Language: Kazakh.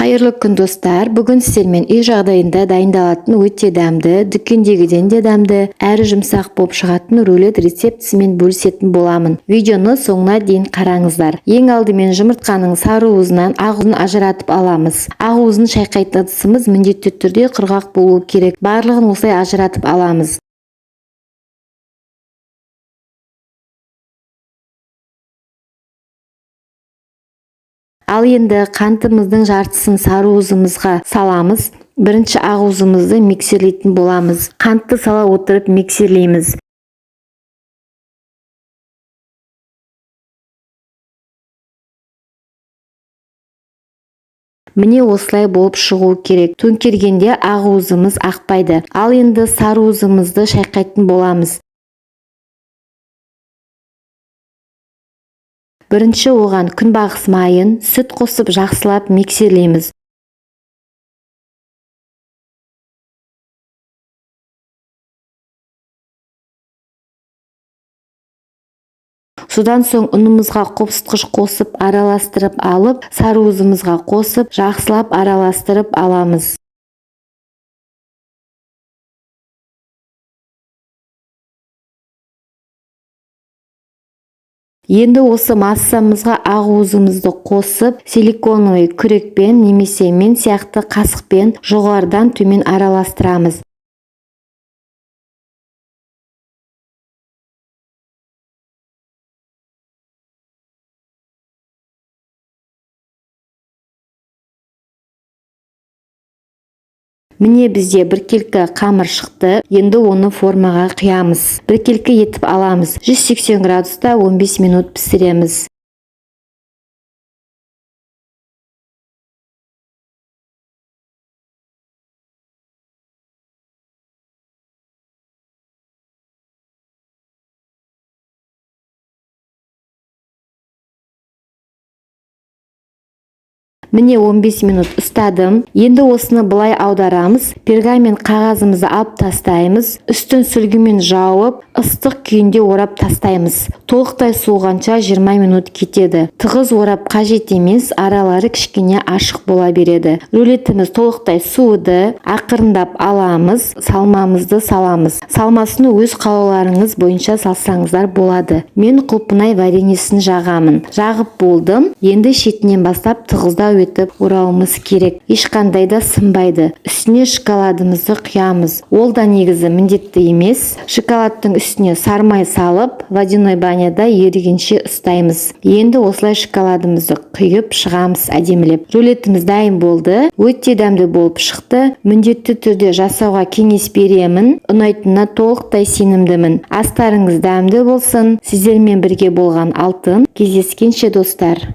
Қайырлы күн достар. Бүгін сіздермен үй жағдайында дайындалатын өте дәмді, дүкендегіден де дәмді, әрі жұмсақ болып шығатын рулет рецептісімен бөлісетін боламын. Видеоны соңына дейін қараңыздар. Ең алдымен жұмыртқаның сары уызынан ақ уызын ажыратып аламыз. Ақ уызын шайқайтын ыдысымыз міндетті түрде құрғақ болуы керек. Барлығын осылай ажыратып аламыз. Ал енді қантымыздың жартысын сары уызымызға саламыз. Бірінші ақ уызымызды миксерлейтін боламыз. Қантты сала отырып миксерлейміз. Міне осылай болып шығуы керек. Төңкергенде ақ уызымыз ақпайды. Ал енді сары уызымызды шайқайтын боламыз. Бірінші оған күнбағыс майын, сүт қосып жақсылап миксерлейміз. Содан соң ұнымызға қопсытқыш қосып араластырып алып, сары уызымызға қосып жақсылап араластырып аламыз. Енді осы массамызға ақ уызымызды қосып, силиконовый күрекпен немесе мен сияқты қасықпен жоғарыдан төмен араластырамыз. Міне бізде біркелкі қамыр шықты. Енді оны формаға құямыз. Біркелкі етіп аламыз. 180 градуста 15 минут пісіреміз. Міне 15 минут ұстадым. Енді осыны былай аударамыз. Пергамент қағазымызды алып тастаймыз. Үстін сүлгімен жауып, ыстық күйінде орап тастаймыз. Толықтай суығанша 20 минут кетеді. Тығыз орап қажет емес, аралары кішкене ашық бола береді. Рулетіміз толықтай суыды. Ақырындап аламыз, салмамызды саламыз. Салмасын өз қалауларыңыз бойынша салсаңыздар болады. Мен құлпынай вареньесін жағамын. Жағып болдым. Енді шетінен бастап тығыздау етіп орауымыз керек. Ешқандай да сынбайды. Үстіне шоколадымызды құямыз. Ол да негізі міндетті емес. Шоколадтың үстіне сармай салып, водяной баняда ерігенше ұстаймыз. Енді осылай шоколадымызды құйып шығамыз әдемілеп. Рулетіміз дайын болды. Өте дәмді болып шықты. Міндетті түрде жасауға кеңес беремін. Ұнайтынына толықтай сенімдімін. Астарыңыз дәмді болсын. Сіздермен бірге болған Алтын. Кездескенше достар.